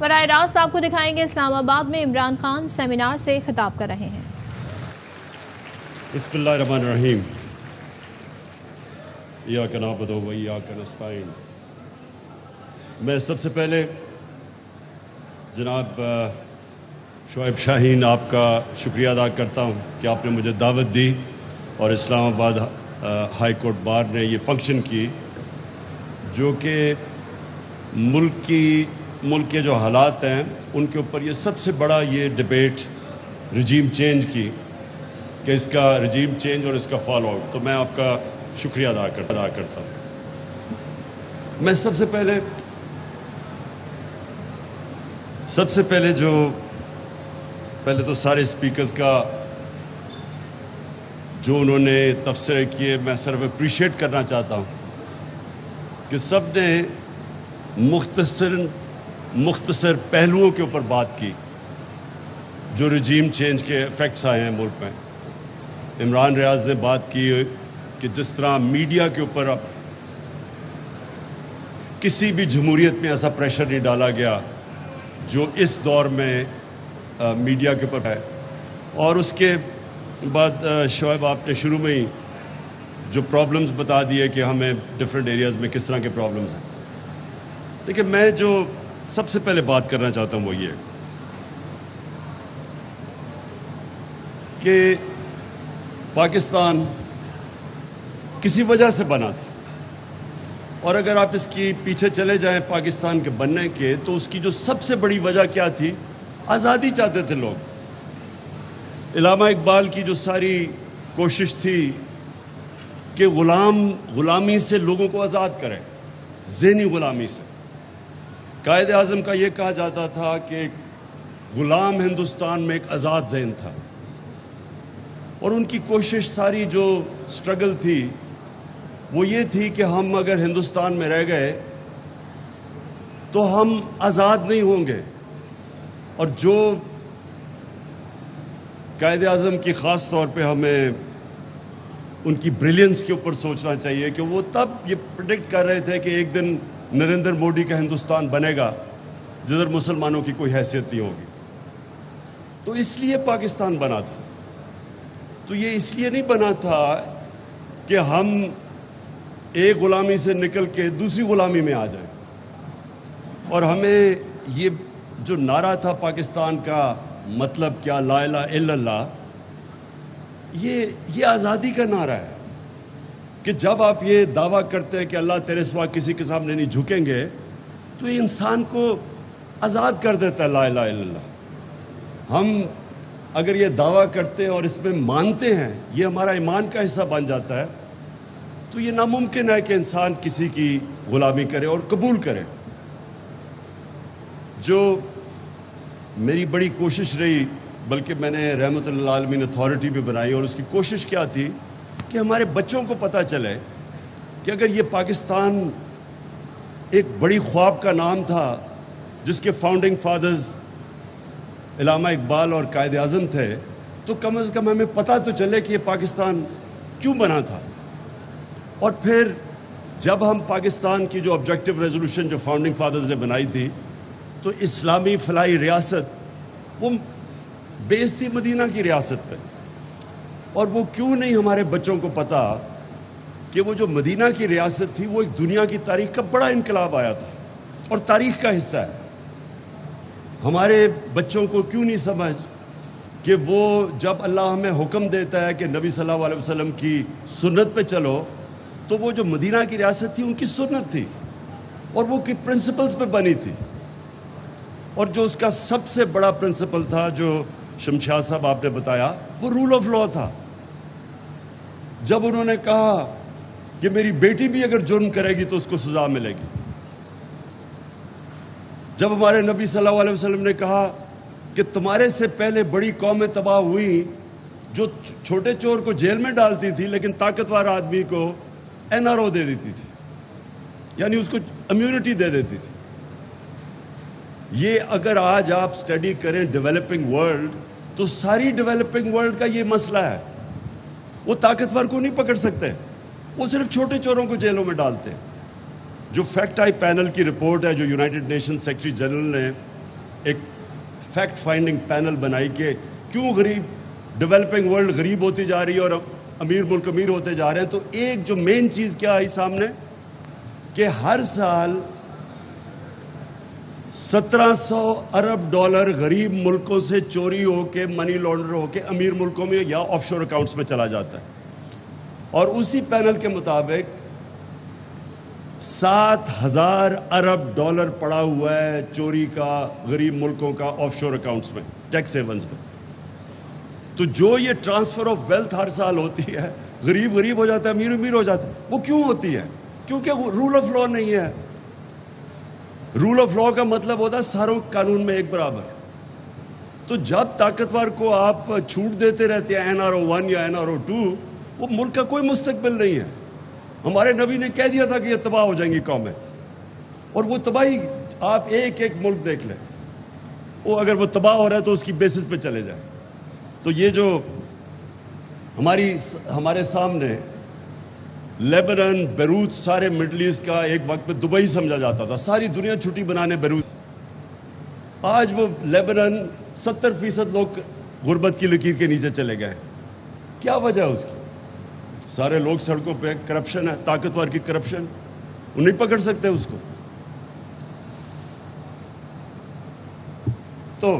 براہ راست آپ کو دکھائیں گے اسلام آباد میں عمران خان سیمینار سے خطاب کر رہے ہیں۔ بسم اللہ الرحمن الرحیم۔ ایاک نعبد و ایاک نستعین۔ میں سب سے پہلے جناب شعیب شاہین آپ کا شکریہ ادا کرتا ہوں کہ آپ نے مجھے دعوت دی اور اسلام آباد ہائی کورٹ بار نے یہ فنکشن کی، جو کہ ملک کے جو حالات ہیں ان کے اوپر یہ سب سے بڑا یہ ڈیبیٹ رجیم چینج کی، کہ اس کا رجیم چینج اور اس کا فالو آؤٹ، تو میں آپ کا شکریہ ادا کرتا ہوں۔ میں سب سے پہلے پہلے تو سارے اسپیکرز کا جو انہوں نے تبصرے کیے میں صرف اپریشیٹ کرنا چاہتا ہوں کہ سب نے مختصر پہلوؤں کے اوپر بات کی جو رجیم چینج کے ایفیکٹس آئے ہیں ملک میں۔ عمران ریاض نے بات کی کہ جس طرح میڈیا کے اوپر اب کسی بھی جمہوریت میں ایسا پریشر نہیں ڈالا گیا جو اس دور میں میڈیا کے اوپر ہے، اور اس کے بعد شعیب آپ نے شروع میں ہی جو پرابلمز بتا دیے کہ ہمیں ڈفرینٹ ایریاز میں کس طرح کے پرابلمز ہیں۔ دیکھیں، میں جو سب سے پہلے بات کرنا چاہتا ہوں وہ یہ کہ پاکستان کسی وجہ سے بنا تھا، اور اگر آپ اس کی پیچھے چلے جائیں پاکستان کے بننے کے، تو اس کی جو سب سے بڑی وجہ کیا تھی؟ آزادی چاہتے تھے لوگ۔ علامہ اقبال کی جو ساری کوشش تھی کہ غلامی سے لوگوں کو آزاد کریں، ذہنی غلامی سے۔ قائد اعظم کا یہ کہا جاتا تھا کہ غلام ہندوستان میں ایک آزاد ذہن تھا، اور ان کی کوشش ساری جو سٹرگل تھی وہ یہ تھی کہ ہم اگر ہندوستان میں رہ گئے تو ہم آزاد نہیں ہوں گے۔ اور جو قائد اعظم کی خاص طور پہ ہمیں ان کی بریلینس کے اوپر سوچنا چاہیے کہ وہ تب یہ پریڈکٹ کر رہے تھے کہ ایک دن نریندر مودی کا ہندوستان بنے گا جدھر مسلمانوں کی کوئی حیثیت نہیں ہوگی۔ تو اس لیے پاکستان بنا تھا۔ تو یہ اس لیے نہیں بنا تھا کہ ہم ایک غلامی سے نکل کے دوسری غلامی میں آ جائیں۔ اور ہمیں یہ جو نعرہ تھا پاکستان کا، مطلب کیا، لا الہ الا اللہ، یہ آزادی کا نعرہ ہے کہ جب آپ یہ دعویٰ کرتے ہیں کہ اللہ تیرے سوا کسی کے سامنے نہیں جھکیں گے، تو یہ انسان کو آزاد کر دیتا ہے لا الہ الا اللہ۔ ہم اگر یہ دعویٰ کرتے ہیں اور اس میں مانتے ہیں، یہ ہمارا ایمان کا حصہ بن جاتا ہے، تو یہ ناممکن ہے کہ انسان کسی کی غلامی کرے اور قبول کرے۔ جو میری بڑی کوشش رہی، بلکہ میں نے رحمت اللہ عالمین اتھارٹی بھی بنائی، اور اس کی کوشش کیا تھی کہ ہمارے بچوں کو پتہ چلے کہ اگر یہ پاکستان ایک بڑی خواب کا نام تھا جس کے فاؤنڈنگ فادرز علامہ اقبال اور قائد اعظم تھے، تو کم از کم ہمیں پتہ تو چلے کہ یہ پاکستان کیوں بنا تھا۔ اور پھر جب ہم پاکستان کی جو آبجیکٹو ریزولوشن جو فاؤنڈنگ فادرز نے بنائی تھی، تو اسلامی فلاحی ریاست وہ بیس تھی مدینہ کی ریاست پہ، اور وہ کیوں نہیں ہمارے بچوں کو پتہ کہ وہ جو مدینہ کی ریاست تھی وہ ایک دنیا کی تاریخ کا بڑا انقلاب آیا تھا اور تاریخ کا حصہ ہے۔ ہمارے بچوں کو کیوں نہیں سمجھ کہ وہ جب اللہ ہمیں حکم دیتا ہے کہ نبی صلی اللہ علیہ وسلم کی سنت پہ چلو، تو وہ جو مدینہ کی ریاست تھی ان کی سنت تھی اور وہ کی پرنسپلز پہ بنی تھی، اور جو اس کا سب سے بڑا پرنسپل تھا جو شمشاد صاحب آپ نے بتایا، وہ رول آف لا تھا۔ جب انہوں نے کہا کہ میری بیٹی بھی اگر جرم کرے گی تو اس کو سزا ملے گی، جب ہمارے نبی صلی اللہ علیہ وسلم نے کہا کہ تمہارے سے پہلے بڑی قومیں تباہ ہوئیں جو چھوٹے چور کو جیل میں ڈالتی تھی لیکن طاقتور آدمی کو NRO دے دیتی تھی، یعنی اس کو امیونٹی دے دیتی تھی۔ یہ اگر آج آپ سٹڈی کریں ڈیولپنگ ورلڈ، تو ساری ڈیولپنگ ورلڈ کا یہ مسئلہ ہے۔ وہ طاقتور کو نہیں پکڑ سکتے، وہ صرف چھوٹے چوروں کو جیلوں میں ڈالتے ہیں۔ جو فیکٹ آئی پینل کی رپورٹ ہے جو یونائٹڈ نیشن سیکرٹری جنرل نے ایک فیکٹ فائنڈنگ پینل بنائی کہ کیوں ڈیولپنگ ورلڈ غریب ہوتی جا رہی ہے اور امیر ملک امیر ہوتے جا رہے ہیں. تو ایک جو مین چیز کیا آئی سامنے کہ ہر سال 1700 ارب ڈالر غریب ملکوں سے چوری ہو کے منی لانڈر ہو کے امیر ملکوں میں یا آف شور اکاؤنٹس میں چلا جاتا ہے. اور اسی پینل کے مطابق 7,000 ارب ڈالر پڑا ہوا ہے چوری کا غریب ملکوں کا آف شور اکاؤنٹس میں, ٹیکس ہیونز میں. تو جو یہ ٹرانسفر آف ویلتھ ہر سال ہوتی ہے, غریب غریب ہو جاتا ہے, امیر امیر ہو جاتا ہے, وہ کیوں ہوتی ہے؟ کیونکہ رول آف لا نہیں ہے. رول آف لا کا مطلب ہوتا ہے ساروں قانون میں ایک برابر. تو جب طاقتور کو آپ چھوٹ دیتے رہتے ہیں NRO 1 یا NRO 2, وہ ملک کا کوئی مستقبل نہیں ہے. ہمارے نبی نے کہہ دیا تھا کہ یہ تباہ ہو جائیں گی قومیں, اور وہ تباہی آپ ایک ایک ملک دیکھ لیں, وہ اگر وہ تباہ ہو رہا ہے تو اس کی بیسس پہ چلے جائیں. تو یہ جو ہمارے سامنے لیبنان, بیروت, سارے مڈل ایسٹ کا ایک وقت میں دبئی سمجھا جاتا تھا, ساری دنیا چھٹی بنانے بیروت. آج وہ لیبنان 70% لوگ غربت کی لکیر کے نیچے چلے گئے. کیا وجہ ہے اس کی؟ سارے لوگ سڑکوں پہ, کرپشن ہے, طاقتور کی کرپشن, وہ نہیں پکڑ سکتے اس کو. تو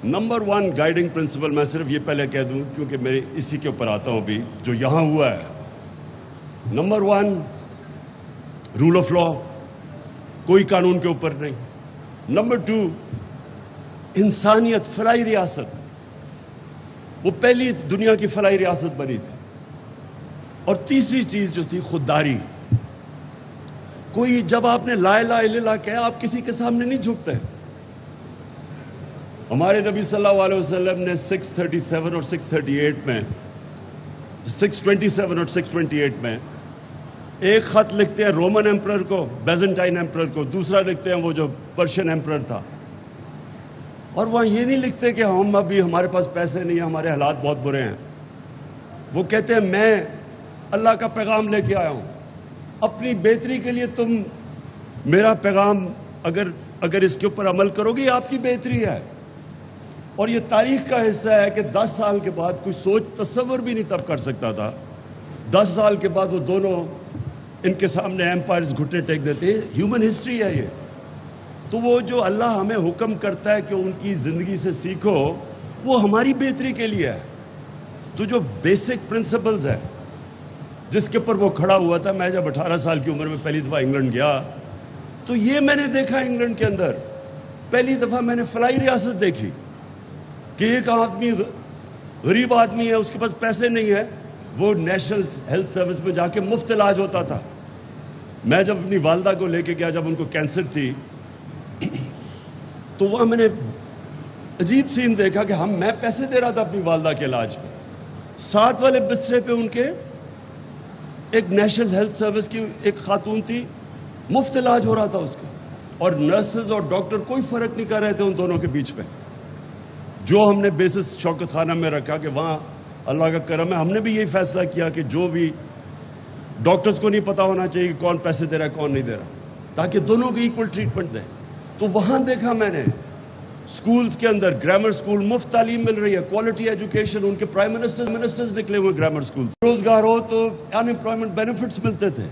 نمبر 1 گائیڈنگ پرنسپل میں صرف یہ پہلے کہہ دوں کیونکہ میں اسی کے اوپر آتا ہوں بھی جو یہاں ہوا ہے. نمبر 1 رول آف لا, کوئی قانون کے اوپر نہیں. نمبر 2 انسانیت, فلاحی ریاست, وہ پہلی دنیا کی فلاحی ریاست بنی تھی. اور تیسری چیز جو تھی خودداری. کوئی جب آپ نے لا الہ الا اللہ کہا, آپ کسی کے سامنے نہیں جھکتے. ہمارے نبی صلی اللہ علیہ وسلم نے 637 اور 638 میں 627 اور 628 میں ایک خط لکھتے ہیں رومن ایمپرر کو, بیزنٹائن ایمپرر کو, دوسرا لکھتے ہیں وہ جو پرشین ایمپرر تھا. اور وہاں یہ نہیں لکھتے کہ ہم ابھی ہمارے پاس پیسے نہیں ہیں, ہمارے حالات بہت برے ہیں. وہ کہتے ہیں میں اللہ کا پیغام لے کے آیا ہوں, اپنی بہتری کے لیے تم میرا پیغام اگر اس کے اوپر عمل کرو گے یہ آپ کی بہتری ہے. اور یہ تاریخ کا حصہ ہے کہ 10 سال کے بعد کوئی سوچ تصور بھی نہیں تب کر سکتا تھا. 10 سال کے بعد وہ دونوں ان کے سامنے ایمپائرز گھٹنے ٹیک دیتے ہیں. ہیومن ہسٹری ہے یہ. تو وہ جو اللہ ہمیں حکم کرتا ہے کہ ان کی زندگی سے سیکھو, وہ ہماری بہتری کے لیے ہے. تو جو بیسک پرنسپلز ہے جس کے اوپر وہ کھڑا ہوا تھا, میں جب 18 سال کی عمر میں پہلی دفعہ انگلینڈ گیا تو یہ میں نے دیکھا. انگلینڈ کے اندر پہلی دفعہ میں نے فلاحی ریاست دیکھی کہ ایک آدمی غریب آدمی ہے, اس کے پاس پیسے نہیں ہے, وہ نیشنل ہیلتھ سروس میں جا کے مفت علاج ہوتا تھا. میں جب اپنی والدہ کو لے کے گیا, جب ان کو کینسر تھی, تو وہاں میں نے عجیب سین دیکھا کہ میں پیسے دے رہا تھا اپنی والدہ کے علاج میں. 7 والے بسترے پہ ان کے ایک نیشنل ہیلتھ سروس کی ایک خاتون تھی, مفت علاج ہو رہا تھا اس کا, اور نرسز اور ڈاکٹر کوئی فرق نہیں کر رہے تھے ان دونوں کے بیچ میں. جو ہم نے بیسس شوکت خانہ میں رکھا کہ وہاں اللہ کا کرم ہے, ہم نے بھی یہی فیصلہ کیا کہ جو بھی ڈاکٹرز کو نہیں پتا ہونا چاہیے کہ کون پیسے دے رہا ہے کون نہیں دے رہا, تاکہ دونوں کو ایکول ٹریٹمنٹ دیں. تو وہاں دیکھا میں نے سکولز کے اندر, گرامر سکول, مفت تعلیم مل رہی ہے, کوالٹی ایجوکیشن, ان کے پرائم منسٹرز نکلے ہوئے گرامر سکول. روزگار ہو تو ان امپلائمنٹ بینیفٹس ملتے تھے,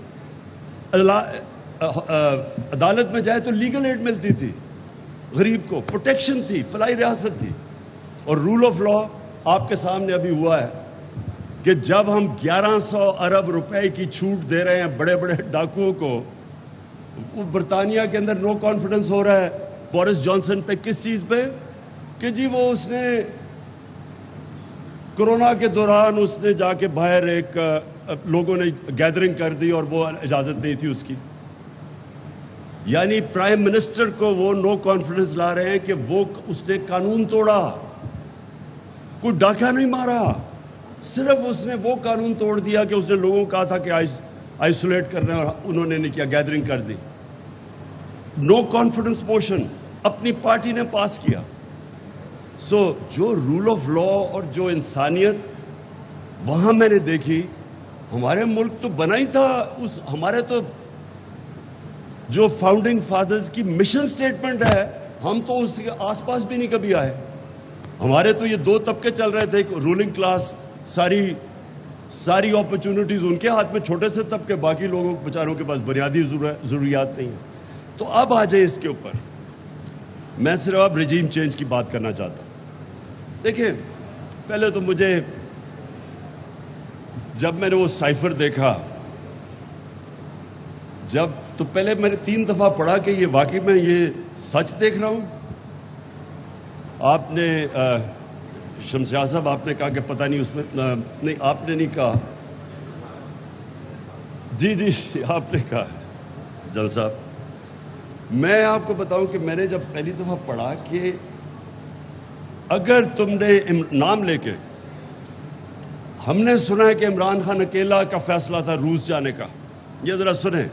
عدالت میں جائے تو لیگل ایڈ ملتی تھی, غریب کو پروٹیکشن تھی, فلاحی ریاست تھی. اور رول آف لا آپ کے سامنے ابھی ہوا ہے کہ جب ہم 1100 ارب روپے کی چھوٹ دے رہے ہیں بڑے بڑے ڈاکوؤں کو, وہ برطانیہ کے اندر نو کانفیڈنس ہو رہا ہے بورس جانسن پہ. کس چیز پہ؟ کہ جی وہ اس نے کرونا کے دوران اس نے جا کے باہر ایک لوگوں نے گیدرنگ کر دی اور وہ اجازت نہیں تھی اس کی. یعنی پرائم منسٹر کو وہ نو کانفیڈنس لا رہے ہیں کہ وہ اس نے قانون توڑا, کوئی ڈاکہ نہیں مارا, صرف اس نے وہ قانون توڑ دیا کہ اس نے لوگوں کو کہا تھا کہ آئسولیٹ کر رہے ہیں, اور انہوں نے نہیں کیا, گیدرنگ کر دی. نو کانفیڈنس موشن اپنی پارٹی نے پاس کیا. سو جو رول آف لا اور جو انسانیت وہاں میں نے دیکھی, ہمارے ملک تو بنا ہی تھا ہمارے تو جو فاؤنڈنگ فادرز کی مشن سٹیٹمنٹ ہے ہم تو اس کے آس پاس بھی نہیں کبھی آئے. ہمارے تو یہ دو طبقے چل رہے تھے, رولنگ کلاس, ساری اپرچونٹیز ان کے ہاتھ میں, چھوٹے سے طبقے, باقی لوگوں بیچاروں کے پاس بنیادی ضروریات نہیں ہیں. تو اب آ جائیں اس کے اوپر. میں صرف اب رجیم چینج کی بات کرنا چاہتا ہوں. دیکھیں, پہلے تو مجھے جب میں نے وہ سائفر دیکھا, تو پہلے میں نے 3 دفعہ پڑھا کہ یہ واقعی میں یہ سچ دیکھ رہا ہوں. آپ نے شمسیار صاحب آپ نے کہا کہ پتہ نہیں اس میں نہیں, آپ نے نہیں کہا, جی آپ نے کہا جل صاحب. میں آپ کو بتاؤں کہ میں نے جب پہلی دفعہ پڑھا کہ اگر تم نے نام لے کے, ہم نے سنا ہے کہ عمران خان اکیلا کا فیصلہ تھا روس جانے کا. یہ ذرا سنیں,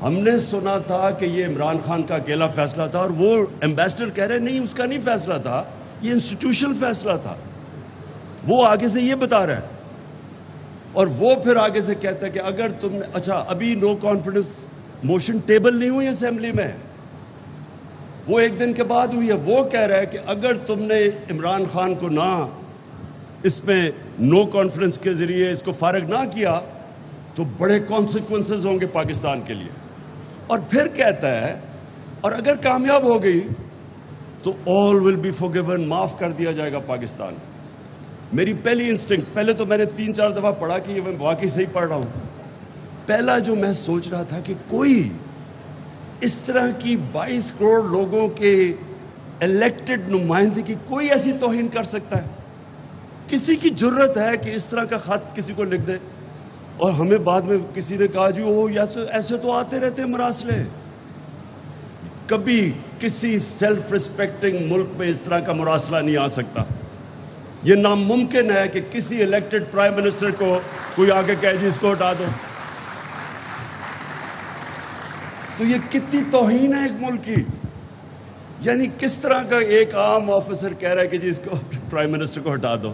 ہم نے سنا تھا کہ یہ عمران خان کا اکیلا فیصلہ تھا, اور وہ ایمبیسڈر کہہ رہے نہیں, اس کا نہیں فیصلہ تھا, یہ انسٹیٹیوشنل فیصلہ تھا. وہ آگے سے یہ بتا رہا ہے, اور وہ پھر آگے سے کہتا ہے کہ اگر تم نے, اچھا ابھی نو کانفیڈنس موشن ٹیبل نہیں ہوئی اسمبلی میں, وہ 1 دن کے بعد ہوئی ہے. وہ کہہ رہا ہے کہ اگر تم نے عمران خان کو نہ اس میں نو کانفیڈنس کے ذریعے اس کو فارغ نہ کیا تو بڑے کانسیکوینسز ہوں گے پاکستان کے لیے. اور پھر کہتا ہے, اور اگر کامیاب ہو گئی تو all will be forgiven, معاف کر دیا جائے گا پاکستان. میری پہلی انسٹنکٹ, پہلے تو میں نے 3-4 دفعہ پڑھا کہ یہ میں واقعی صحیح پڑھ رہا ہوں. پہلا جو میں سوچ رہا تھا کہ کوئی اس طرح کی 22 کروڑ لوگوں کے الیکٹڈ نمائندگی کوئی ایسی توہین کر سکتا ہے؟ کسی کی جرت ہے کہ اس طرح کا خط کسی کو لکھ دے؟ اور ہمیں بعد میں کسی نے کہا جی وہ یا تو ایسے تو آتے رہتے ہیں مراسلے. کبھی کسی سیلف ریسپیکٹنگ ملک میں اس طرح کا مراسلہ نہیں آ سکتا. یہ ناممکن ہے کہ کسی الیکٹڈ پرائم منسٹر کو کوئی آگے کہے جی اس کو ہٹا دو. تو یہ کتنی توہین ہے ایک ملک کی. یعنی کس طرح کا ایک عام آفیسر کہہ رہا ہے کہ جی اس کو پرائم منسٹر کو ہٹا دو.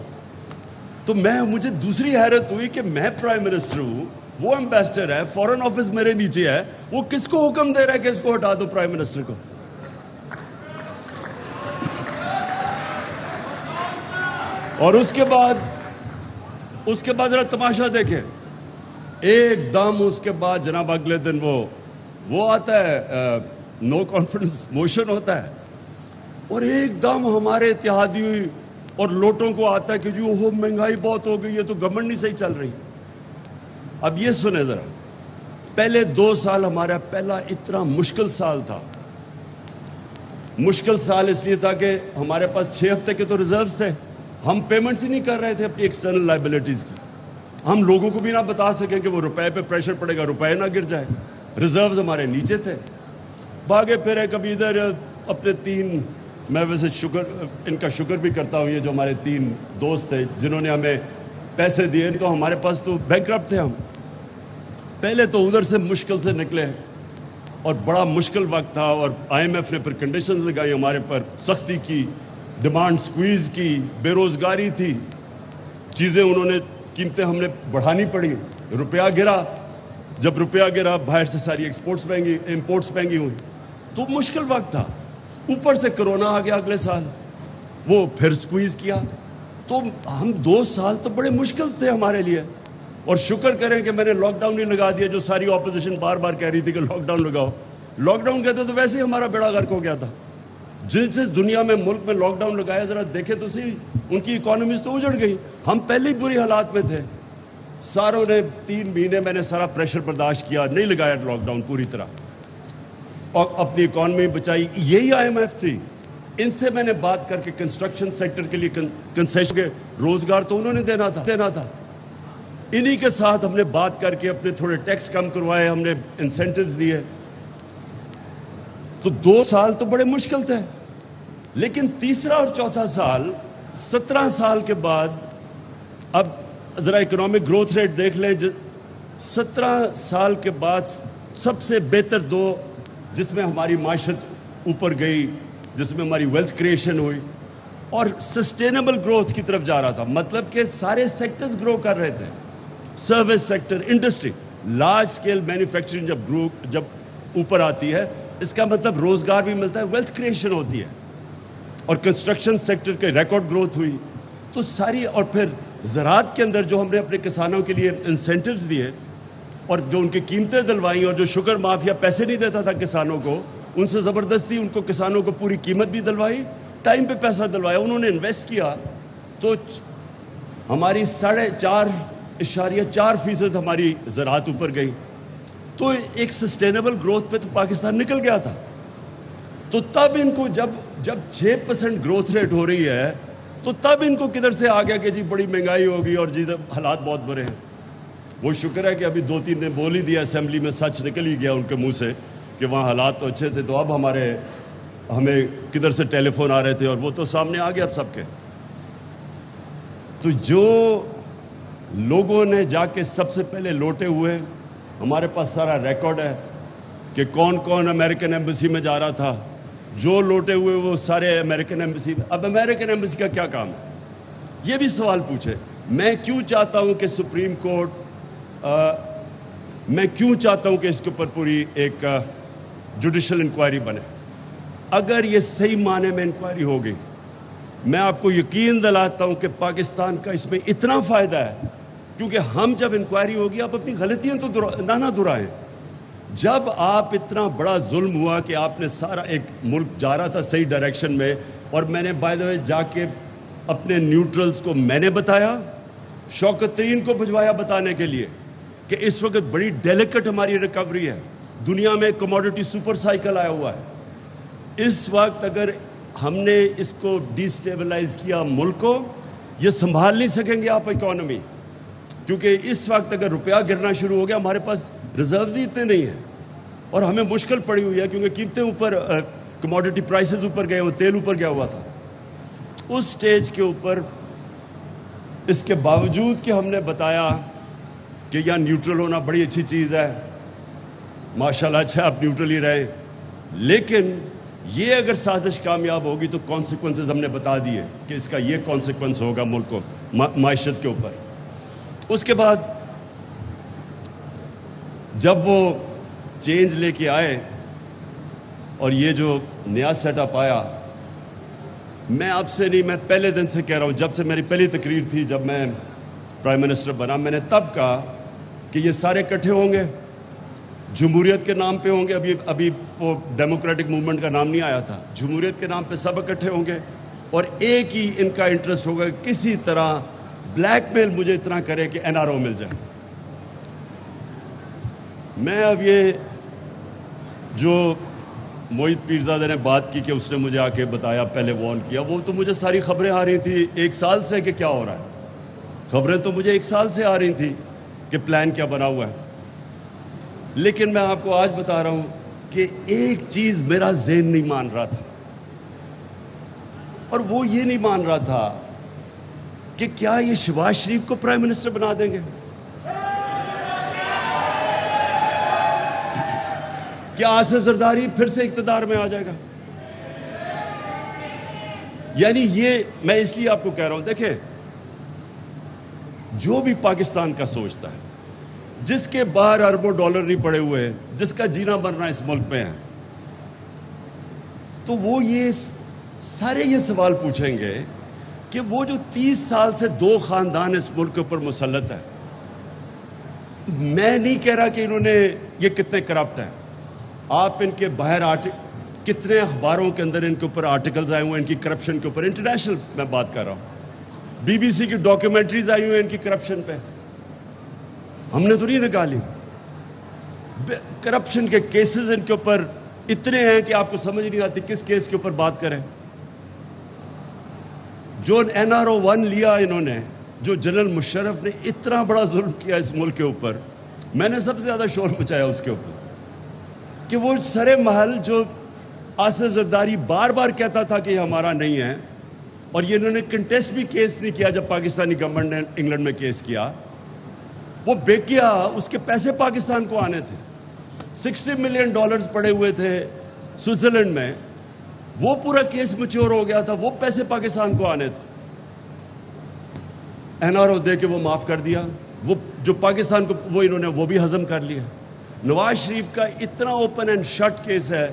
تو مجھے دوسری حیرت ہوئی کہ میں پرائم منسٹر ہوں, وہ ایمبیسڈر ہے, فورن آفس میرے نیچے ہے, وہ کس کو حکم دے رہا ہے کہ اس کو ہٹا دو پرائم منسٹر کو؟ اور اس کے بعد ذرا تماشا دیکھیں, ایک دم اس کے بعد جناب اگلے دن وہ آتا ہے, نو کانفیڈنس موشن ہوتا ہے, اور ایک دم ہمارے اتحادی اور لوٹوں کو آتا ہے کہ جو وہ مہنگائی بہت ہو گئی ہے تو گورنمنٹ نہیں صحیح چل رہی. اب یہ سنیں ذرا, پہلے 2 سال ہمارا پہلا اتنا مشکل سال تھا. مشکل سال اس لیے تھا کہ ہمارے پاس 6 ہفتے کے تو ریزروز تھے, ہم پیمنٹس ہی نہیں کر رہے تھے اپنی ایکسٹرنل لائبلٹیز کی. ہم لوگوں کو بھی نہ بتا سکیں کہ وہ روپے پہ پریشر پڑے گا, روپے نہ گر جائے. ریزروز ہمارے نیچے تھے, بھاگے پھرے کبھی ادھر اپنے 3, میں ویسے ان کا شکر بھی کرتا ہوں, یہ جو ہمارے 3 دوست تھے جنہوں نے ہمیں پیسے دیے, تو ہمارے پاس تو بینکرپٹ تھے ہم. پہلے تو ادھر سے مشکل سے نکلے, اور بڑا مشکل وقت تھا, اور IMF نے پھر کنڈیشنز لگائی ہمارے پر, سختی کی, ڈیمانڈ سکویز کی, بے روزگاری تھی, چیزیں انہوں نے, قیمتیں ہم نے بڑھانی پڑی, روپیہ گرا. جب روپیہ گرا, باہر سے ساری امپورٹس مہنگی ہوئی, تو مشکل وقت تھا. اوپر سے کرونا آ گیا اگلے سال, وہ پھر سکویز کیا. تو ہم 2 سال تو بڑے مشکل تھے ہمارے لیے. اور شکر کریں کہ میں نے لاک ڈاؤن نہیں لگا دیا, جو ساری اپوزیشن بار بار کہہ رہی تھی کہ لاک ڈاؤن لگاؤ. لاک ڈاؤن کہتے تو ویسے ہی ہمارا بیڑا غرق ہو گیا تھا. جس دنیا میں ملک میں لاک ڈاؤن لگایا, ذرا دیکھیں تو صحیح, ان کی اکانومیز تو اجڑ گئی. ہم پہلے ہی بری حالات میں تھے. ساروں نے 3 مہینے میں نے سارا پریشر برداشت کیا, نہیں لگایا لاک ڈاؤن پوری طرح, اور اپنی اکانومی بچائی. یہی IMF تھی. ان سے میں نے بات کر کے کنسٹرکشن سیکٹر کے لیے کنسیشن کے روزگار تو انہوں نے دینا تھا. انہی کے ساتھ ہم نے بات کر کے اپنے تھوڑے ٹیکس کم کروائے, ہم نے انسینٹیوز دیے. تو 2 سال تو بڑے مشکل تھے. لیکن تیسرا اور چوتھا سال 17 سال کے بعد, اب ذرا اکنامک گروتھ ریٹ دیکھ لیں, 17 سال کے بعد سب سے بہتر 2 جس میں ہماری معیشت اوپر گئی, جس میں ہماری ویلتھ کریشن ہوئی, اور سسٹینیبل گروتھ کی طرف جا رہا تھا. مطلب کہ سارے سیکٹرز گرو کر رہے تھے, service sector, industry, large scale manufacturing جب اوپر آتی ہے, اس کا مطلب روزگار بھی ملتا ہے, ویلتھ کریشن ہوتی ہے, اور کنسٹرکشن سیکٹر کے ریکارڈ گروتھ ہوئی. تو ساری, اور پھر زراعت کے اندر جو ہم نے اپنے کسانوں کے لیے انسینٹیوز دیے اور جو ان کی قیمتیں دلوائیں, اور جو شوگر مافیا پیسے نہیں دیتا تھا کسانوں کو, ان سے زبردستی ان کو کسانوں کو پوری قیمت بھی دلوائی, ٹائم پہ پیسہ دلوایا, انہوں نے انویسٹ کیا. تو ہماری 4.4% ہماری زراعت اوپر گئی. تو ایک سسٹینیبل گروتھ پہ تو پاکستان نکل گیا تھا. تو تب ان کو جب 6% گروتھ ریٹ ہو رہی ہے, تو تب ان کو کدھر سے آ گیا کہ جی بڑی مہنگائی ہوگی اور جی حالات بہت برے ہیں. وہ شکر ہے کہ ابھی 2-3 نے بول ہی دیا اسمبلی میں, سچ نکل ہی گیا ان کے منہ سے کہ وہاں حالات تو اچھے تھے. تو اب ہمیں کدھر سے ٹیلی فون آ رہے تھے, اور وہ تو سامنے آ گیا اب سب کے. تو جو لوگوں نے جا کے سب سے پہلے لوٹے ہوئے, ہمارے پاس سارا ریکارڈ ہے کہ کون کون امریکن ایمبیسی میں جا رہا تھا. جو لوٹے ہوئے وہ سارے امریکن ایمبیسی. اب امریکن ایمبیسی کا کیا کام ہے, یہ بھی سوال پوچھے. میں کیوں چاہتا ہوں کہ سپریم کورٹ, میں کیوں چاہتا ہوں کہ اس کے اوپر پوری ایک جوڈیشل انکوائری بنے. اگر یہ صحیح معنی میں انکوائری ہوگی, میں آپ کو یقین دلاتا ہوں کہ پاکستان کا اس میں اتنا فائدہ ہے, کیونکہ ہم جب انکوائری ہوگی, آپ اپنی غلطیاں تو نہ دہرائیں. جب آپ اتنا بڑا ظلم ہوا کہ آپ نے سارا ایک ملک جا رہا تھا صحیح ڈائریکشن میں, اور میں نے بائی دا وے جا کے اپنے نیوٹرلز کو میں نے بتایا, شوکت ترین کو بھجوایا بتانے کے لیے کہ اس وقت بڑی ڈیلیکٹ ہماری ریکوری ہے. دنیا میں کموڈٹی سپر سائیکل آیا ہوا ہے. اس وقت اگر ہم نے اس کو ڈی سٹیبلائز کیا ملک کو, یہ سنبھال نہیں سکیں گے آپ اکانومی, کیونکہ اس وقت اگر روپیہ گرنا شروع ہو گیا, ہمارے پاس ریزروز ہی اتنے نہیں ہیں, اور ہمیں مشکل پڑی ہوئی ہے کیونکہ قیمتیں اوپر, کموڈٹی پرائسز اوپر گئے, وہ تیل اوپر گیا ہوا تھا. اس سٹیج کے اوپر اس کے باوجود کہ ہم نے بتایا کہ یہاں نیوٹرل ہونا بڑی اچھی چیز ہے, ماشاءاللہ اچھا آپ نیوٹرل ہی رہیں, لیکن یہ اگر سازش کامیاب ہوگی تو کانسیکوینسز ہم نے بتا دیے کہ اس کا یہ کانسیکوینس ہوگا ملک کو, معیشت کے اوپر. اس کے بعد جب وہ چینج لے کے آئے اور یہ جو نیا سیٹ اپ آیا, میں آپ سے نہیں, میں پہلے دن سے کہہ رہا ہوں, جب سے میری پہلی تقریر تھی جب میں پرائم منسٹر بنا, میں نے تب کہا کہ یہ سارے اکٹھے ہوں گے, جمہوریت کے نام پہ ہوں گے. ابھی وہ ڈیموکریٹک موومنٹ کا نام نہیں آیا تھا, جمہوریت کے نام پہ سب اکٹھے ہوں گے, اور ایک ہی ان کا انٹرسٹ ہوگا کہ کسی طرح بلیک میل مجھے اتنا کرے کہ NRO مل جائے. میں اب یہ جو موہت پیرزادہ نے بات کی کہ اس نے مجھے آ کے بتایا, پہلے وارن کیا, وہ تو مجھے ساری خبریں آ رہی تھیں 1 سال سے کہ کیا ہو رہا ہے. خبریں تو مجھے 1 سال سے آ رہی تھیں کہ پلان کیا بنا ہوا ہے. لیکن میں آپ کو آج بتا رہا ہوں کہ ایک چیز میرا ذہن نہیں مان رہا تھا, اور وہ یہ نہیں مان رہا تھا کہ کیا یہ شہباز شریف کو پرائم منسٹر بنا دیں گے, کیا آصف زرداری پھر سے اقتدار میں آ جائے گا. یعنی یہ میں اس لیے آپ کو کہہ رہا ہوں, دیکھیں جو بھی پاکستان کا سوچتا ہے, جس کے باہر اربوں ڈالر نہیں پڑے ہوئے, جس کا جینا مرنا اس ملک میں ہے, تو وہ یہ سارے یہ سوال پوچھیں گے کہ وہ جو 30 سال سے 2 خاندان اس ملک کے اوپر مسلط ہے, میں نہیں کہہ رہا کہ انہوں نے یہ کتنے کرپٹ ہیں. آپ ان کے باہر کتنے اخباروں کے اندر ان کے اوپر آرٹیکلز آئے ہوئے ہیں ان کی کرپشن کے اوپر, انٹرنیشنل میں بات کر رہا ہوں, BBC کی ڈاکیومنٹریز آئی ہوئی ہیں ان کی کرپشن پہ, ہم نے تو نہیں نکالی. کرپشن کے کیسز ان کے اوپر اتنے ہیں کہ آپ کو سمجھ نہیں آتی کس کیس کے اوپر بات کریں. جو NRO 1 لیا انہوں نے, جو جنرل مشرف نے اتنا بڑا ظلم کیا اس ملک کے اوپر, میں نے سب سے زیادہ شور مچایا اس کے اوپر کہ وہ سرے محل جو آصف زرداری بار بار کہتا تھا کہ یہ ہمارا نہیں ہے, اور یہ انہوں نے کنٹیسٹ بھی کیس نہیں کیا جب پاکستانی گورنمنٹ نے انگلینڈ میں کیس کیا, وہ بیک کیا, اس کے پیسے پاکستان کو آنے تھے. $60 ملین پڑے ہوئے تھے سوئٹزرلینڈ میں, وہ پورا کیس میچور ہو گیا تھا, وہ پیسے پاکستان کو آنے تھے. NRO دے کے وہ معاف کر دیا, وہ جو پاکستان کو وہ انہوں نے وہ بھی ہضم کر لیا. نواز شریف کا اتنا اوپن اینڈ شٹ کیس ہے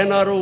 NRO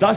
10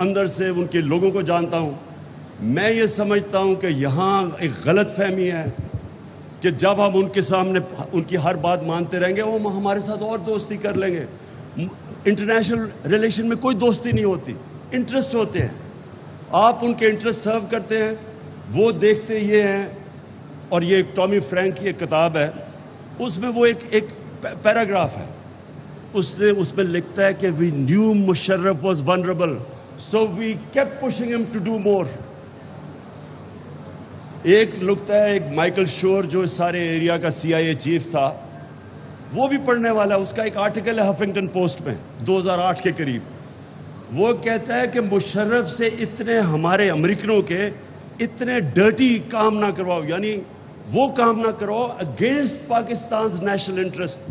اندر سے ان کے لوگوں کو جانتا ہوں. میں یہ سمجھتا ہوں کہ یہاں ایک غلط فہمی ہے کہ جب ہم ان کے سامنے ان کی ہر بات مانتے رہیں گے وہ ہمارے ساتھ اور دوستی کر لیں گے. انٹرنیشنل ریلیشن میں کوئی دوستی نہیں ہوتی, انٹرسٹ ہوتے ہیں. آپ ان کے انٹرسٹ سرو کرتے ہیں, وہ دیکھتے یہ ہیں. اور یہ ایک ٹامی فرینک کی ایک کتاب ہے, اس میں وہ ایک پیراگراف ہے, اس میں لکھتا ہے کہ we knew Musharraf was vulnerable so we kept pushing him to do more. ایک لکھتا ہے ایک مائیکل شور جو اس سارے ایریا کا CIA چیف تھا, وہ بھی پڑھنے والا ہے. اس کا ایک آرٹیکل ہے ہفنگٹن پوسٹ میں 2008 کے قریب. وہ کہتا ہے کہ مشرف سے اتنے ہمارے امریکنوں کے اتنے ڈرٹی کام نہ کرواؤ, یعنی وہ کام نہ کرواؤ اگینسٹ پاکستان's نیشنل انٹرسٹ,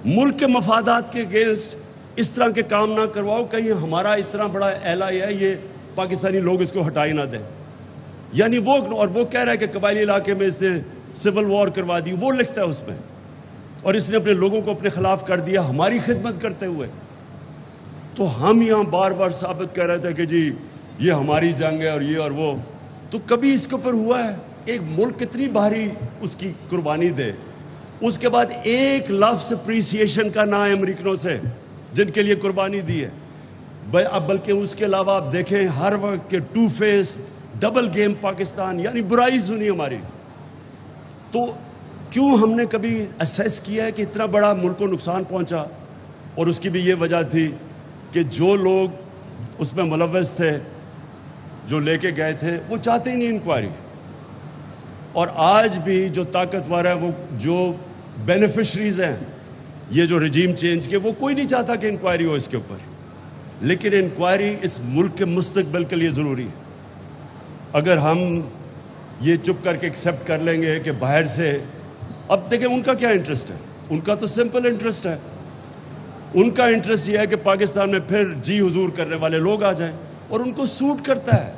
ملک کے مفادات کے اگینسٹ اس طرح کے کام نہ کرواؤ کہیں ہمارا اتنا بڑا ایلائی ہے یہ پاکستانی لوگ اس کو ہٹائی نہ دیں. یعنی وہ, اور وہ کہہ رہا ہے کہ قبائلی علاقے میں اس نے سول وار کروا دی, وہ لکھتا ہے اس میں, اور اس نے اپنے لوگوں کو اپنے خلاف کر دیا ہماری خدمت کرتے ہوئے. تو ہم یہاں بار بار ثابت کر رہے تھے کہ جی یہ ہماری جنگ ہے اور یہ اور وہ, تو کبھی اس کے اوپر ہوا ہے ایک ملک کتنی بھاری اس کی قربانی دے, اس کے بعد ایک لفظ اپریسیشن کا نہ ہے امریکنوں سے جن کے لیے قربانی دی ہے. اب بلکہ اس کے علاوہ آپ دیکھیں ہر وقت کے two face double game Pakistan, یعنی برائی سنی ہماری. تو کیوں ہم نے کبھی اسیس کیا ہے کہ اتنا بڑا ملک کو نقصان پہنچا؟ اور اس کی بھی یہ وجہ تھی کہ جو لوگ اس میں ملوث تھے, جو لے کے گئے تھے, وہ چاہتے ہی نہیں انکوائری. اور آج بھی جو طاقتور ہے, وہ جو بینیفیشریز ہیں یہ جو رجیم چینج کے, وہ کوئی نہیں چاہتا کہ انکوائری ہو اس کے اوپر. لیکن انکوائری اس ملک کے مستقبل کے لیے ضروری ہے. اگر ہم یہ چپ کر کے ایکسیپٹ کر لیں گے کہ باہر سے, اب دیکھیں ان کا کیا انٹرسٹ ہے, ان کا تو سمپل انٹرسٹ ہے. ان کا انٹرسٹ یہ ہے کہ پاکستان میں پھر جی حضور کرنے والے لوگ آ جائیں, اور ان کو سوٹ کرتا ہے.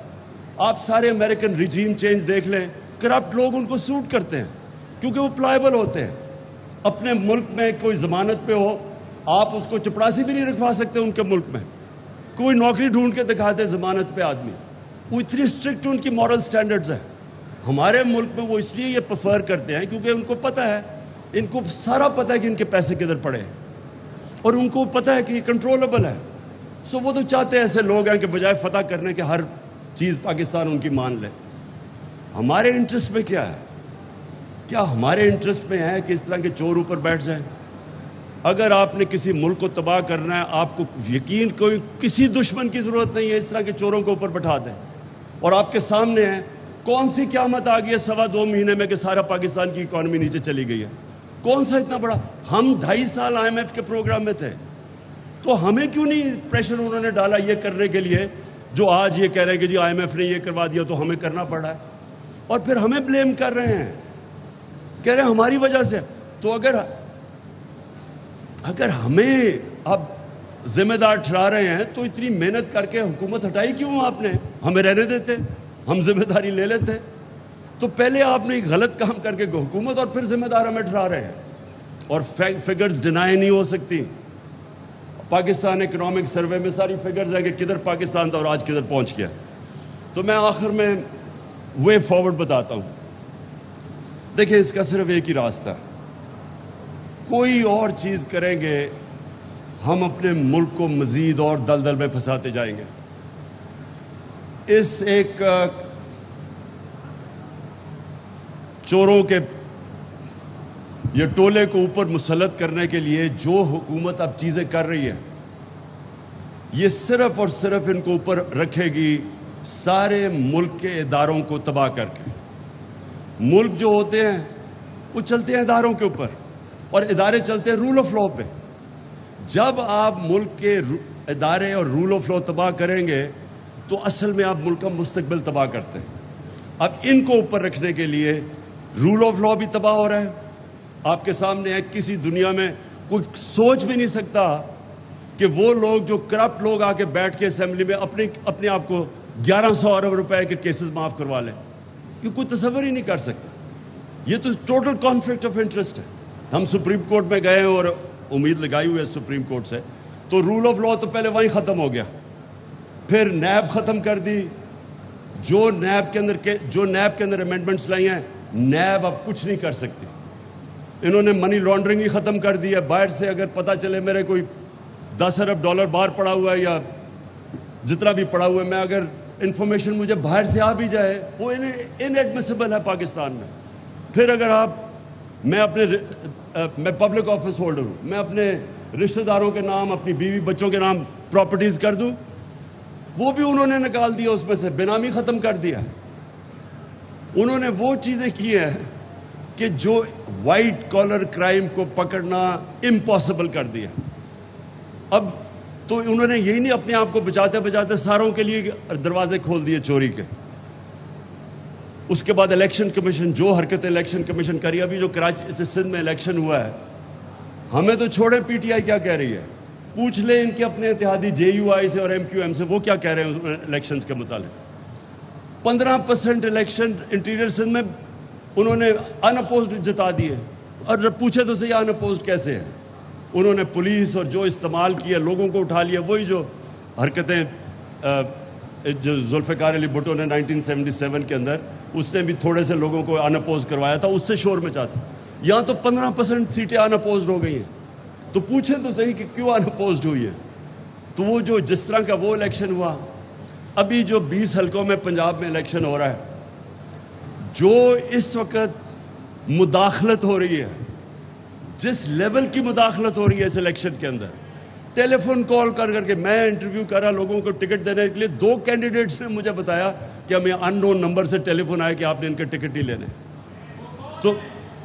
آپ سارے امریکن رجیم چینج دیکھ لیں, کرپٹ لوگ ان کو سوٹ کرتے ہیں کیونکہ وہ پلائبل ہوتے ہیں. اپنے ملک میں کوئی ضمانت پہ ہو, آپ اس کو چپڑاسی بھی نہیں رکھوا سکتے ان کے ملک میں. کوئی نوکری ڈھونڈ کے دکھاتے ضمانت پہ آدمی, وہ اتنی اسٹرکٹ ان کی مورل سٹینڈرڈز ہیں. ہمارے ملک میں وہ اس لیے یہ پریفر کرتے ہیں کیونکہ ان کو پتہ ہے, ان کو سارا پتہ ہے کہ ان کے پیسے کدھر پڑے, اور ان کو پتہ ہے کہ یہ کنٹرولبل ہے. سو وہ تو چاہتے ہیں ایسے لوگ ہیں کہ بجائے فتح کرنے کے ہر چیز پاکستان ان کی مان لے. ہمارے انٹرسٹ میں کیا ہے؟ کیا ہمارے انٹرسٹ میں ہے کہ اس طرح کے چور اوپر بیٹھ جائیں؟ اگر آپ نے کسی ملک کو تباہ کرنا ہے, آپ کو یقین کوئی کسی دشمن کی ضرورت نہیں ہے, اس طرح کے چوروں کو اوپر بٹھا دیں. اور آپ کے سامنے ہے کون سی قیامت آ گئی ہے 2.25 مہینے میں کہ سارا پاکستان کی اکانومی نیچے چلی گئی ہے. کون سا اتنا بڑا, ہم 2.5 سال IMF کے پروگرام میں تھے, تو ہمیں کیوں نہیں پریشر انہوں نے ڈالا یہ کرنے کے لیے جو آج یہ کہہ رہے ہیں کہ جی IMF نے یہ کروا دیا تو ہمیں کرنا پڑا ہے, اور پھر ہمیں بلیم کر رہے ہیں, کہہ رہے ہیں ہماری وجہ سے. تو اگر ہمیں اب ذمہ دار ٹھہرا رہے ہیں تو اتنی محنت کر کے حکومت ہٹائی کیوں آپ نے؟ ہمیں رہنے دیتے, ہم ذمہ داری لے لیتے. تو پہلے آپ نے ایک غلط کام کر کے حکومت, اور پھر ذمہ دار ہمیں ٹھہرا رہے ہیں. اور فگرز ڈینائی نہیں ہو سکتی. پاکستان اکنامک سروے میں ساری فگرز ہیں کہ کدھر پاکستان تھا اور آج کدھر پہنچ گیا. تو میں آخر میں وے فارورڈ بتاتا ہوں. دیکھیں اس کا صرف ایک ہی راستہ ہے, کوئی اور چیز کریں گے ہم اپنے ملک کو مزید اور دلدل میں پھنساتے جائیں گے. اس ایک چوروں کے یہ ٹولے کو اوپر مسلط کرنے کے لیے جو حکومت اب چیزیں کر رہی ہے, یہ صرف اور صرف ان کو اوپر رکھے گی سارے ملک کے اداروں کو تباہ کر کے. ملک جو ہوتے ہیں وہ چلتے ہیں اداروں کے اوپر, اور ادارے چلتے ہیں رول آف لا پہ. جب آپ ملک کے ادارے اور رول آف لا تباہ کریں گے تو اصل میں آپ ملک کا مستقبل تباہ کرتے ہیں. اب ان کو اوپر رکھنے کے لیے رول آف لا بھی تباہ ہو رہا ہے. آپ کے سامنے ہے, کسی دنیا میں کوئی سوچ بھی نہیں سکتا کہ وہ لوگ جو کرپٹ لوگ آ کے بیٹھ کے اسمبلی میں اپنے آپ کو 1100 ارب روپے کے کیسز معاف کروا لیں. یہ کوئی تصور ہی نہیں کر سکتا. یہ تو ٹوٹل کانفلکٹ آف انٹرسٹ ہے. ہم سپریم کورٹ میں گئے اور امید لگائی ہوئی ہے سپریم کورٹ سے, تو رول آف لا تو پہلے وہیں ختم ہو گیا. پھر نیب ختم کر دی. جو نیب کے اندر امینڈمنٹس لائی ہیں, نیب اب کچھ نہیں کر سکتی. انہوں نے منی لانڈرنگ ہی ختم کر دی ہے. باہر سے اگر پتہ چلے میرے کوئی $10 ارب باہر پڑا ہوا ہے یا جتنا بھی پڑا ہوا ہے, میں اگر انفارمیشن مجھے باہر سے آ بھی جائے, وہ ان ایڈمیسیبل ہے پاکستان میں. پھر اگر میں پبلک آفس ہولڈر ہوں, میں اپنے رشتہ داروں کے نام, اپنی بیوی بچوں کے نام پراپرٹیز کر دوں, وہ بھی انہوں نے نکال دیا اس میں سے, بینامی ختم کر دیا. انہوں نے وہ چیزیں کی ہیں کہ جو وائٹ کالر کرائم کو پکڑنا امپاسبل کر دیا. اب تو انہوں نے یہی نہیں اپنے آپ کو بچاتے بچاتے ساروں کے لیے دروازے کھول دیے چوری کے. اس کے بعد الیکشن کمیشن, جو حرکت الیکشن کمیشن کری, ابھی جو کراچی سے سندھ میں الیکشن ہوا ہے, ہمیں تو چھوڑے پی ٹی آئی کیا کہہ رہی ہے, پوچھ لیں ان کے اپنے اتحادی جے یو آئی سے اور ایم کیو ایم سے, وہ کیا کہہ رہے ہیں الیکشنز کے متعلق. 15% الیکشن انٹیریئر سندھ میں انہوں نے ان اپوزڈ جتا دیے, اور پوچھے تو صحیح ان اپوزڈ کیسے ہے. انہوں نے پولیس اور جو استعمال کیا, لوگوں کو اٹھا لیا, وہی جو حرکتیں جو ذوالفقار علی بھٹو نے 1977 کے اندر, اس نے بھی تھوڑے سے لوگوں کو ان اپوز کروایا تھا, اس سے شور مچا تھا. یہاں تو 15% سیٹیں ان اپوزڈ ہو گئی ہیں. تو پوچھیں تو صحیح کہ کیوں ان اپوزڈ ہوئی ہے. تو وہ جو جس طرح کا وہ الیکشن ہوا, ابھی جو 20 حلقوں میں پنجاب میں الیکشن ہو رہا ہے, جو اس وقت مداخلت ہو رہی ہے, جس لیول کی مداخلت ہو رہی ہے اس الیکشن کے اندر, ٹیلی فون کال کر کے میں انٹرویو کر رہا لوگوں کو ٹکٹ دینے کے لیے, 2 کینڈیڈیٹس نے مجھے بتایا کہ ہمیں ان نون نمبر سے ٹیلی فون آیا کہ آپ نے ان کے ٹکٹ نہیں لینے.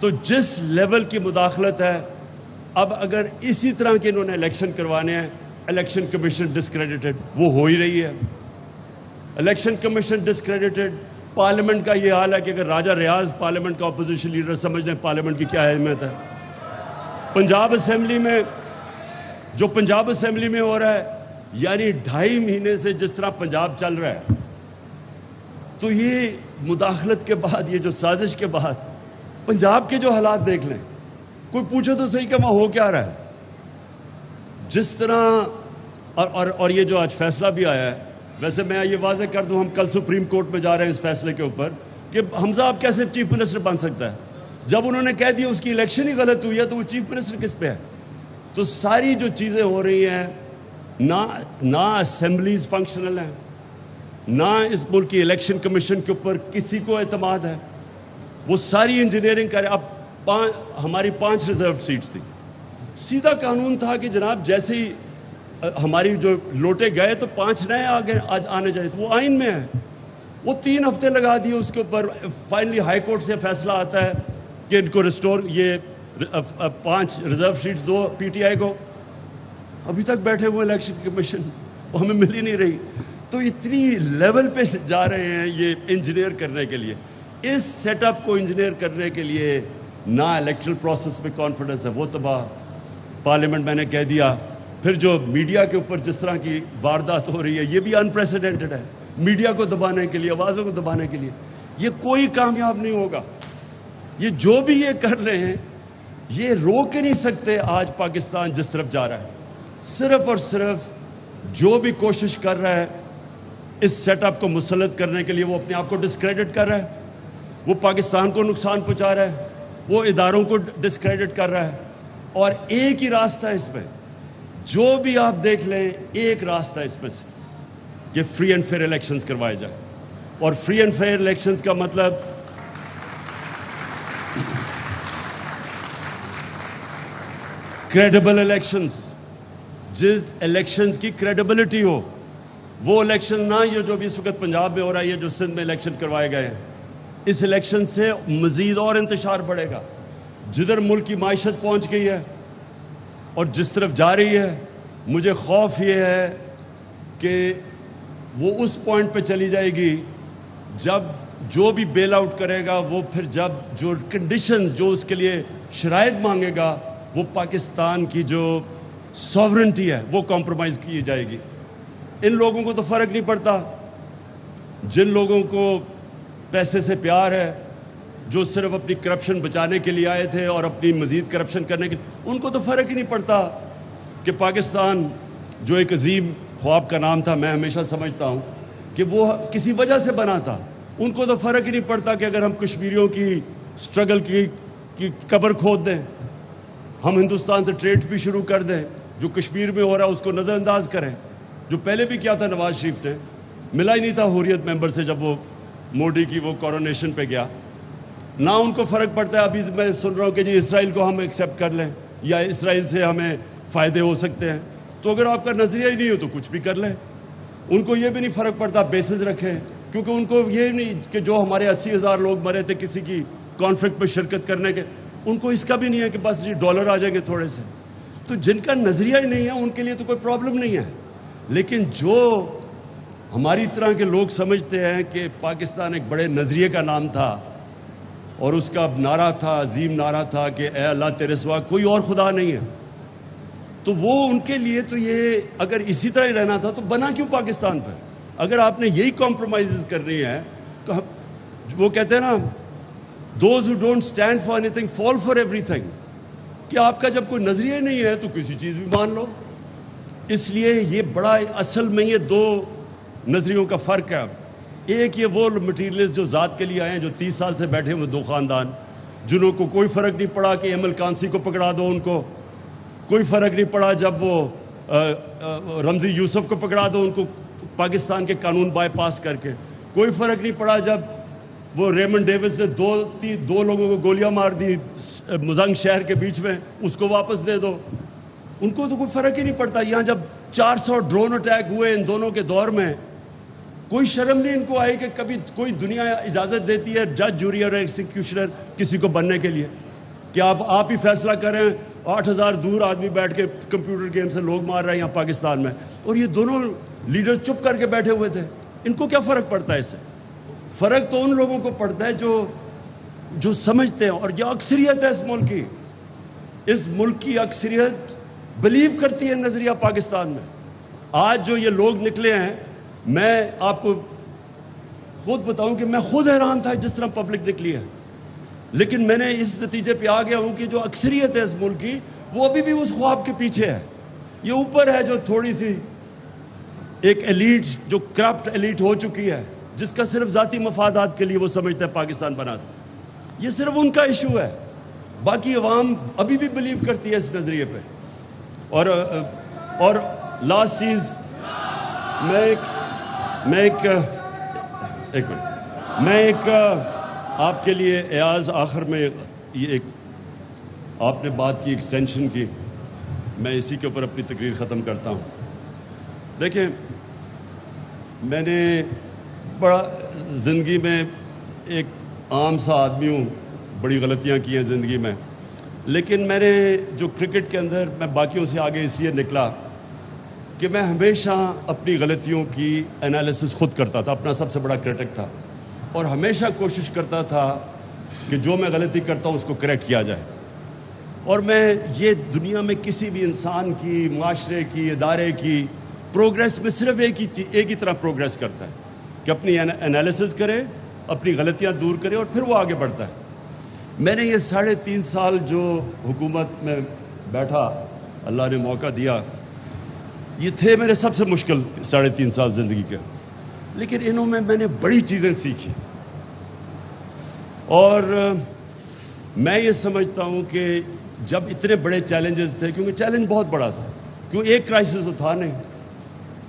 تو جس لیول کی مداخلت ہے, اب اگر اسی طرح کے انہوں نے الیکشن کروانے ہیں, الیکشن کمیشن ڈسکریڈیٹڈ, وہ ہو ہی رہی ہے. Election commission ڈسکریڈیٹڈ. پارلیمنٹ کا یہ حال ہے کہ اگر راجہ ریاض پارلیمنٹ کا اپوزیشن لیڈر سمجھ لیں پارلیمنٹ کی کیا اہمیت ہے. پنجاب اسمبلی میں جو پنجاب اسمبلی میں ہو رہا ہے, یعنی 2.5 مہینے سے جس طرح پنجاب چل رہا ہے, تو یہ مداخلت کے بعد, یہ جو سازش کے بعد, پنجاب کے جو حالات دیکھ لیں. کوئی پوچھے تو صحیح کہ وہاں ہو کیا رہا ہے. جس طرح اور یہ جو آج فیصلہ بھی آیا ہے, ویسے میں یہ واضح کر دوں, ہم کل سپریم کورٹ میں جا رہے ہیں اس فیصلے کے اوپر کہ حمزہ اب کیسے چیف منسٹر بن سکتا ہے. جب انہوں نے کہہ دیا اس کی الیکشن ہی غلط ہوئی ہے, تو وہ چیف منسٹر کس پہ ہے. تو ساری جو چیزیں ہو رہی ہیں, نہ اسمبلیز فنکشنل ہیں, نہ اس ملک کی الیکشن کمیشن کے اوپر کسی کو اعتماد ہے. وہ ساری انجینئرنگ کرے. اب ہماری 5 ریزرو سیٹس تھی. سیدھا قانون تھا کہ جناب جیسے ہی ہماری جو لوٹے گئے تو 5 نئے آنے چاہیے تھے. وہ آئین میں ہے. وہ 3 ہفتے لگا دیے اس کے اوپر. فائنلی ہائی کورٹ سے فیصلہ آتا ہے کہ ان کو ریسٹور, یہ 5 reserve seats 2 P T I کو. ابھی تک بیٹھے ہوئے الیکشن کمیشن, وہ ہمیں مل ہی نہیں رہی. تو اتنی لیول پہ جا رہے ہیں یہ انجینئر کرنے کے لیے, اس سیٹ اپ کو انجینئر کرنے کے لیے. نہ الیکٹرل پروسیس پہ کانفیڈنس ہے, وہ تباہ. پارلیمنٹ میں نے کہہ دیا. پھر جو میڈیا کے اوپر جس طرح کی واردات ہو رہی ہے, یہ بھی انپریسیڈنٹڈ ہے. میڈیا کو دبانے کے لیے, آوازوں کو دبانے کے لیے, یہ کوئی کامیاب نہیں ہوگا. یہ جو بھی یہ کر رہے ہیں, یہ روک ہی نہیں سکتے آج پاکستان جس طرف جا رہا ہے. صرف اور صرف جو بھی کوشش کر رہا ہے اس سیٹ اپ کو مسلط کرنے کے لیے, وہ اپنے آپ کو ڈسکریڈٹ کر رہا ہے. وہ پاکستان کو نقصان پہنچا رہا ہے, وہ اداروں کو ڈسکریڈٹ کر رہا ہے. اور ایک ہی راستہ ہے اس پہ, جو بھی آپ دیکھ لیں, ایک راستہ اس پہ سے کہ فری اینڈ فیئر الیکشنز کروائے جائیں. اور فری اینڈ فیئر الیکشنز کا مطلب کریڈیبل الیکشنز, جس الیکشنز کی کریڈیبلٹی ہو. وہ الیکشن نہ یہ جو بھی اس وقت پنجاب میں ہو رہا ہے, یہ جو سندھ میں الیکشن کروائے گئے ہیں, اس الیکشن سے مزید اور انتشار بڑھے گا. جدھر ملک کی معیشت پہنچ گئی ہے اور جس طرف جا رہی ہے, مجھے خوف یہ ہے کہ وہ اس پوائنٹ پہ چلی جائے گی جب جو بھی بیل آؤٹ کرے گا, وہ پھر جب جو کنڈیشنز, جو اس کے لیے شرائط مانگے گا, وہ پاکستان کی جو ساورنٹی ہے وہ کمپرومائز کی جائے گی. ان لوگوں کو تو فرق نہیں پڑتا. جن لوگوں کو پیسے سے پیار ہے, جو صرف اپنی کرپشن بچانے کے لیے آئے تھے اور اپنی مزید کرپشن کرنے کے, ان کو تو فرق ہی نہیں پڑتا کہ پاکستان جو ایک عظیم خواب کا نام تھا، میں ہمیشہ سمجھتا ہوں کہ وہ کسی وجہ سے بنا تھا. ان کو تو فرق ہی نہیں پڑتا کہ اگر ہم کشمیریوں کی سٹرگل کی قبر کھود دیں، ہم ہندوستان سے ٹریڈ بھی شروع کر دیں، جو کشمیر میں ہو رہا ہے اس کو نظر انداز کریں. جو پہلے بھی کیا تھا نواز شریف نے، ملا ہی نہیں تھا حریت ممبر سے جب وہ موڈی کی وہ کورونیشن پہ گیا. نہ ان کو فرق پڑتا ہے. ابھی میں سن رہا ہوں کہ جی اسرائیل کو ہم ایکسیپٹ کر لیں یا اسرائیل سے ہمیں فائدے ہو سکتے ہیں. تو اگر آپ کا نظریہ ہی نہیں ہو تو کچھ بھی کر لیں. ان کو یہ بھی نہیں فرق پڑتا بیسز رکھیں، کیونکہ ان کو یہ نہیں کہ جو ہمارے 80,000 لوگ مرے تھے کسی کی کانفلکٹ میں شرکت کرنے کے، ان کو اس کا بھی نہیں ہے کہ بس جی ڈالر آ جائیں گے تھوڑے سے. تو جن کا نظریہ ہی نہیں ہے ان کے لیے تو کوئی پرابلم نہیں ہے. لیکن جو ہماری طرح کے لوگ سمجھتے ہیں کہ پاکستان ایک بڑے نظریے کا نام تھا اور اس کا نعرہ تھا، عظیم نعرہ تھا کہ اے اللہ تیرے سوا کوئی اور خدا نہیں ہے، تو وہ ان کے لیے تو یہ اگر اسی طرح ہی رہنا تھا تو بنا کیوں پاکستان پر؟ اگر آپ نے یہی کمپرومائزز کرنی ہے تو وہ کہتے ہیں نا those who don't stand for any thing fall for every thing, کہ آپ کا جب کوئی نظریہ نہیں ہے تو کسی چیز بھی مان لو. اس لیے یہ بڑا اصل میں یہ دو نظریوں کا فرق ہے. ایک یہ وہ مٹیریلز جو ذات کے لیے آئے ہیں، جو 30 سال سے بیٹھے ہوئے دو خاندان، جنہوں کو کوئی فرق نہیں پڑا کہ ایمل کانسی کو پکڑا دو، ان کو کوئی فرق نہیں پڑا جب وہ رمزی یوسف کو پکڑا دو ان کو پاکستان کے قانون بائی پاس کر کے، کوئی فرق نہیں پڑا جب وہ ریمنڈ ڈیوس نے دو لوگوں کو گولیاں مار دی مزنگ شہر کے بیچ میں، اس کو واپس دے دو. ان کو تو کوئی فرق ہی نہیں پڑتا. یہاں جب 400 ڈرون اٹیک ہوئے ان دونوں کے دور میں، کوئی شرم نہیں ان کو آئی کہ کبھی کوئی دنیا اجازت دیتی ہے جج، جوری اور ایکسیکیوشنر کسی کو بننے کے لیے کہ آپ ہی فیصلہ کریں. 8,000 دور آدمی بیٹھ کے کمپیوٹر گیم سے لوگ مار رہے ہیں یہاں پاکستان میں، اور یہ دونوں لیڈر چپ کر کے بیٹھے ہوئے تھے. ان کو کیا فرق پڑتا ہے اس سے؟ فرق تو ان لوگوں کو پڑتا ہے جو سمجھتے ہیں. اور جو اکثریت ہے اس ملک کی اکثریت بلیو کرتی ہے نظریہ پاکستان میں. آج جو یہ لوگ نکلے ہیں، میں آپ کو خود بتاؤں کہ میں خود حیران تھا جس طرح پبلک نکلی ہے، لیکن میں نے اس نتیجے پہ آ گیا ہوں کہ جو اکثریت ہے اس ملک کی، وہ ابھی بھی اس خواب کے پیچھے ہے. یہ اوپر ہے جو تھوڑی سی ایک ایلیٹ، جو کرپٹ ایلیٹ ہو چکی ہے، جس کا صرف ذاتی مفادات کے لیے وہ سمجھتے ہیں پاکستان بنا تھا. یہ صرف ان کا ایشو ہے. باقی عوام ابھی بھی بلیو کرتی ہے اس نظریے پہ. اور لاسٹ چیز میں ایک آپ کے لیے ایاز آخر میں یہ ایک آپ نے بات کی ایکسٹینشن کی، میں اسی کے اوپر اپنی تقریر ختم کرتا ہوں. دیکھیں، میں نے بڑا زندگی میں ایک عام سا آدمی ہوں، بڑی غلطیاں کی ہیں زندگی میں، لیکن میں نے جو کرکٹ کے اندر میں باقیوں سے آگے اس لیے نکلا کہ میں ہمیشہ اپنی غلطیوں کی انالیسس خود کرتا تھا، اپنا سب سے بڑا کرٹک تھا، اور ہمیشہ کوشش کرتا تھا کہ جو میں غلطی کرتا ہوں اس کو کریکٹ کیا جائے. اور میں یہ دنیا میں کسی بھی انسان کی، معاشرے کی، ادارے کی پروگریس میں صرف ایک ہی طرح پروگریس کرتا ہے کہ اپنی انالیسس کرے، اپنی غلطیاں دور کرے اور پھر وہ آگے بڑھتا ہے. میں نے یہ 3.5 سال جو حکومت میں بیٹھا، اللہ نے موقع دیا، یہ تھے میرے سب سے مشکل 3.5 سال زندگی کے، لیکن انہوں میں نے بڑی چیزیں سیکھی. اور میں یہ سمجھتا ہوں کہ جب اتنے بڑے چیلنجز تھے، کیونکہ چیلنج بہت بڑا تھا، کیوں ایک کرائسس تو تھا نہیں.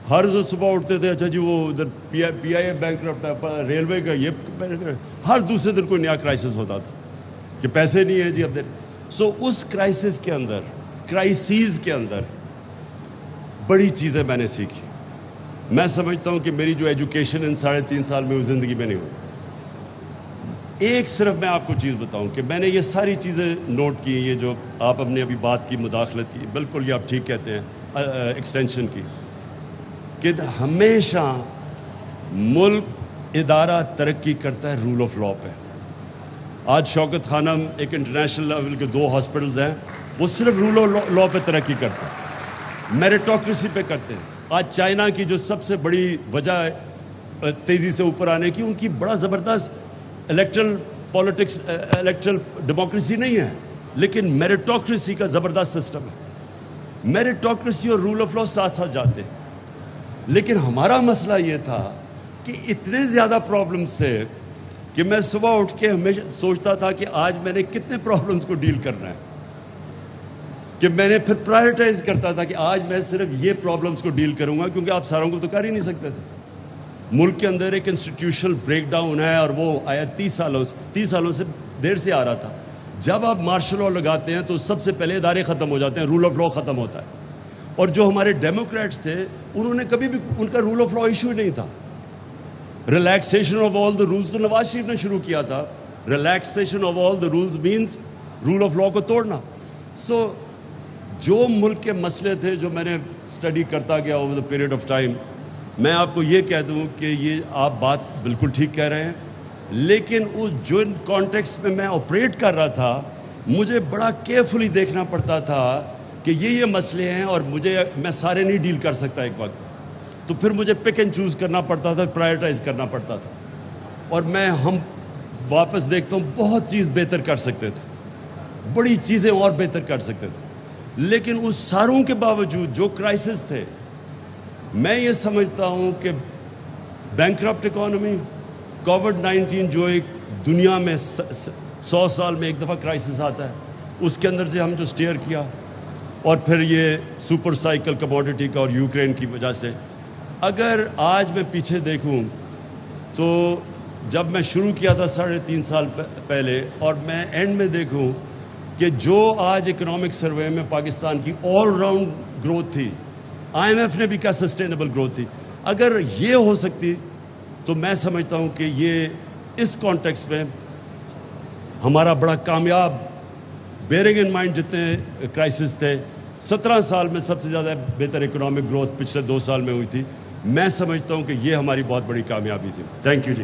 ہر روز صبح اٹھتے تھے، اچھا جی وہ ادھر پی آئی اے بینک، ریلوے کا یہ، ہر دوسرے دن کوئی نیا کرائسس ہوتا تھا کہ پیسے نہیں ہیں جی اب. سو اس کرائسس کے اندر، کرائسیز کے اندر بڑی چیزیں میں نے سیکھی. میں سمجھتا ہوں کہ میری جو ایجوکیشن ان 3.5 سال میں وہ زندگی میں نہیں ہوئی. ایک صرف میں آپ کو چیز بتاؤں کہ میں نے یہ ساری چیزیں نوٹ کی، یہ جو آپ اپنے ابھی بات کی مداخلت کی، بالکل یہ آپ ٹھیک کہتے ہیں، ایکسٹینشن کی، کہ ہمیشہ ملک ادارہ ترقی کرتا ہے رول آف لا پہ. آج شوکت خانم ایک انٹرنیشنل لیول کے 2 ہاسپٹلز ہیں، وہ صرف رول آف لا پہ ترقی کرتے ہیں، میریٹوکریسی پہ کرتے ہیں. آج چائنا کی جو سب سے بڑی وجہ ہے تیزی سے اوپر آنے کی، ان کی بڑا زبردست الیکٹرل پالیٹکس، الیکٹرل ڈیموکریسی نہیں ہے، لیکن میریٹوکریسی کا زبردست سسٹم ہے. میریٹوکریسی اور رول آف لا ساتھ ساتھ جاتے ہیں. لیکن ہمارا مسئلہ یہ تھا کہ اتنے زیادہ پرابلمس تھے کہ میں صبح اٹھ کے ہمیشہ سوچتا تھا کہ آج میں نے کتنے پرابلمس کو ڈیل کرنا ہے، کہ میں نے پھر پرائرٹائز کرتا تھا کہ آج میں صرف یہ پرابلمس کو ڈیل کروں گا، کیونکہ آپ ساروں کو تو کر ہی نہیں سکتے تھے. ملک کے اندر ایک انسٹیٹیوشنل بریک ڈاؤن ہے، اور وہ آیا 30 سالوں سے دیر سے آ رہا تھا. جب آپ مارشل لا لگاتے ہیں تو سب سے پہلے ادارے ختم ہو جاتے ہیں، رول آف لا ختم ہوتا ہے. اور جو ہمارے ڈیموکریٹس تھے انہوں نے کبھی بھی ان کا رول آف لا ایشو ہی نہیں تھا. Relaxation of all the rules تو نواز شریف نے شروع کیا تھا. Relaxation of all the rules means rule of law کو توڑنا. سو جو ملک کے مسئلے تھے جو میں نے اسٹڈی کرتا گیا over the period of time, میں آپ کو یہ کہہ دوں کہ یہ آپ بات بالکل ٹھیک کہہ رہے ہیں، لیکن اس جو کانٹیکسٹ میں آپریٹ کر رہا تھا مجھے بڑا کیئرفلی دیکھنا پڑتا تھا کہ یہ مسئلے ہیں اور میں سارے نہیں ڈیل کر سکتا ایک وقت. تو پھر مجھے پک اینڈ چوز کرنا پڑتا تھا، پرائرٹائز کرنا پڑتا تھا. اور ہم واپس دیکھتا ہوں بہت چیز بہتر کر سکتے تھے، بڑی چیزیں اور بہتر کر سکتے تھے، لیکن اس ساروں کے باوجود جو کرائسس تھے، میں یہ سمجھتا ہوں کہ بینکرپٹ اکانومی، کووڈ-19 جو ایک دنیا میں 100 سال میں ایک دفعہ کرائسس آتا ہے، اس کے اندر سے ہم جو سٹیئر کیا، اور پھر یہ سپر سائیکل کموڈٹی کا اور یوکرین کی وجہ سے. اگر آج میں پیچھے دیکھوں تو جب میں شروع کیا تھا 3.5 سال پہلے، اور میں اینڈ میں دیکھوں کہ جو آج اکنامک سروے میں پاکستان کی آل راؤنڈ گروتھ تھی، IMF نے بھی کہا سسٹینیبل گروتھ تھی، اگر یہ ہو سکتی تو میں سمجھتا ہوں کہ یہ اس کانٹیکسٹ میں ہمارا بڑا کامیاب، بیئرنگ ان مائنڈ جتنے کرائسس تھے، 17 سال میں سب سے زیادہ بہتر اکنامک گروتھ پچھلے 2 سال میں ہوئی تھی. میں سمجھتا ہوں کہ یہ ہماری بہت بڑی کامیابی تھی. Thank you G.